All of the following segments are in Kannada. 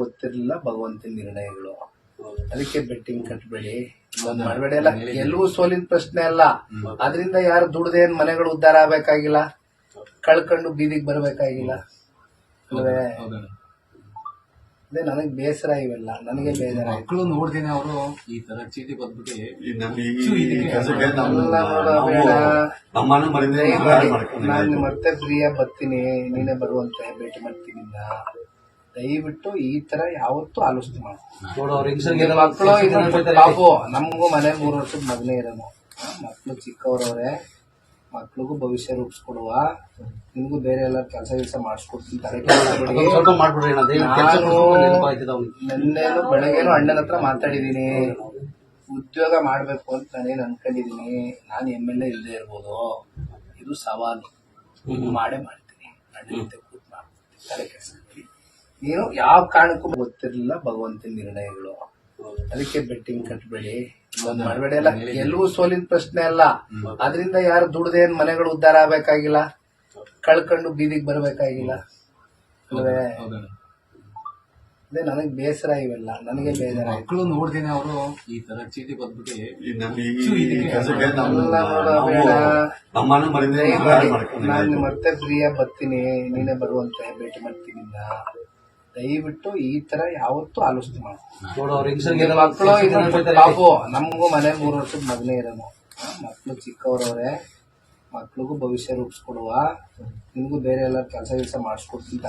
ಗೊತ್ತಿರಲಿಲ್ಲ ಭಗವಂತನ ನಿರ್ಣಯಗಳು. ಅದಕ್ಕೆ ಬೆಟ್ಟಿಂಗ್ ಕಟ್ಟಬೇಡಿ, ಮಾಡಬೇಡಿ. ಅಲ್ಲ, ಗೆಲುವು ಸೋಲಿನ ಪ್ರಶ್ನೆ ಅಲ್ಲ. ಅದರಿಂದ ಯಾರು ದುಡ್ದೇನ್ ಮನೆಗಳು ಉದ್ಧಾರ ಆಗ್ಬೇಕಾಗಿಲ್ಲ, ಕಳ್ಕೊಂಡು ಬೀದಿಗೆ ಬರ್ಬೇಕಾಗಿಲ್ಲ. ಅದೇ ನನಗ್ ಬೇಸರ, ಇವೆಲ್ಲ ನನಗೆ ಬೇಜಾರ. ಮಕ್ಕಳು ನೋಡ್ತೀನಿ ಅವರು ಈ ತರ ಚೀಟಿ ಬಂದ್ಬಿಟ್ಟು ನಾನು ಮತ್ತೆ ಫ್ರೀಯಾಗಿ ಬರ್ತೀನಿ, ನೀನೇ ಬರುವಂತೆ ಭೇಟಿ ಮಾಡ್ತೀನಿ. ದಯವಿಟ್ಟು ಈ ತರ ಯಾವತ್ತೂ ಆಲೋಚನೆ ಮಾಡಿ. ಮಕ್ಕಳು ಪಾಪು, ನಮಗೂ ಮನೆ 3 ವರ್ಷದ ಮಗನೇ ಇರೋನು. ಮಕ್ಕಳು ಚಿಕ್ಕವರವ್ರೆ, ಮಕ್ಳಿಗೂ ಭವಿಷ್ಯ ರೂಪಿಸ್ಕೊಡುವ. ನಿಮ್ಗೂ ಬೇರೆ ಎಲ್ಲ ಕೆಲಸ ಮಾಡಿಸ್ಕೊಡ್ತೀನಿ. ನಿನ್ನೇನು ಬೆಳಗ್ಗೆನು ಅಣ್ಣನ ಹತ್ರ ಮಾತಾಡಿದೀನಿ. ಉದ್ಯೋಗ ಮಾಡ್ಬೇಕು ಅಂತ ನಾನೇನು ಅನ್ಕೊಂಡಿದೀನಿ. ನಾನು MLA ಇಲ್ಲದೆ ಇರ್ಬೋದು, ಇದು ಸವಾಲು. ಮಾಡೇ ಮಾಡ್ತೀನಿ. ಅಣ್ಣನ ಜೊತೆ ಕೂತ್ ಮಾಡ್ತೀನಿ. ತಲೆ ಕೆಲಸ ನೀನು ಯಾವ ಕಾರಣಕ್ಕೂ ಗೊತ್ತಿರಲಿಲ್ಲ ಭಗವಂತನ ನಿರ್ಣಯಗಳು. ಅದಕ್ಕೆ ಬೆಟ್ಟಿಂಗ್ ಕಟ್ಟಬೇಡಿ, ಮಾಡಬೇಡಿ. ಅಲ್ಲ, ಗೆಲುವು ಸೋಲಿನ ಪ್ರಶ್ನೆ ಅಲ್ಲ. ಅದರಿಂದ ಯಾರು ದುಡ್ದೇನ್ ಮನೆಗಳು ಉದ್ಧಾರ ಆಗ್ಬೇಕಾಗಿಲ್ಲ, ಕಳ್ಕೊಂಡು ಬೀದಿಗೆ ಬರ್ಬೇಕಾಗಿಲ್ಲ. ಅದೇ ನನಗ್ ಬೇಸರ, ಇವೆಲ್ಲ ನನಗೆ ಬೇಜಾರ. ಮಕ್ಕಳು ನೋಡ್ತೀನಿ ಅವರು ಈ ತರ ಚೀಟಿ ಬಂದ್ಬಿಟ್ಟು ನಾನು ಮತ್ತೆ ಫ್ರೀಯಾಗಿ ಬರ್ತೀನಿ, ನೀನೇ ಬರುವಂತೆ ಭೇಟಿ ಮಾಡ್ತೀನಿ. ದಯವಿಟ್ಟು ಈ ತರ ಯಾವತ್ತೂ ಆಲೋಚನೆ ಮಾಡಿ. ಮಕ್ಕಳು ಪಾಪು, ನಮಗೂ ಮನೆ 3 ವರ್ಷದ ಮಗನೇ ಇರೋನು. ಮಕ್ಕಳು ಚಿಕ್ಕವರವ್ರೆ, ಮಕ್ಳಿಗೂ ಭವಿಷ್ಯ ರೂಪಿಸ್ಕೊಡುವ. ನಿಮ್ಗೂ ಬೇರೆ ಎಲ್ಲ ಕೆಲಸ ಮಾಡಿಸ್ಕೊಡ್ತೀನಿ.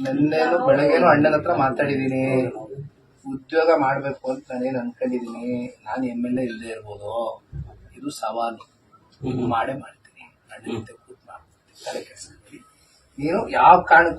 ನಿನ್ನೇನು ಬೆಳಗ್ಗೆನು ಅಣ್ಣನ ಹತ್ರ ಮಾತಾಡಿದೀನಿ. ಉದ್ಯೋಗ ಮಾಡ್ಬೇಕು ಅಂತ ನಾನೇನು ಅನ್ಕೊಂಡಿದೀನಿ. ನಾನು MLA ಇಲ್ಲದೆ ಇರ್ಬೋದು, ಇದು ಸವಾಲು. ಮಾಡೇ ಮಾಡ್ತೀನಿ. ಅಣ್ಣನ ಜೊತೆ ಕೂತ್ ಮಾಡ್ತೀನಿ. ತಲೆ ಕೆಲಸ ನೀನು ಯಾವ ಕಾರಣಕ್ಕೂ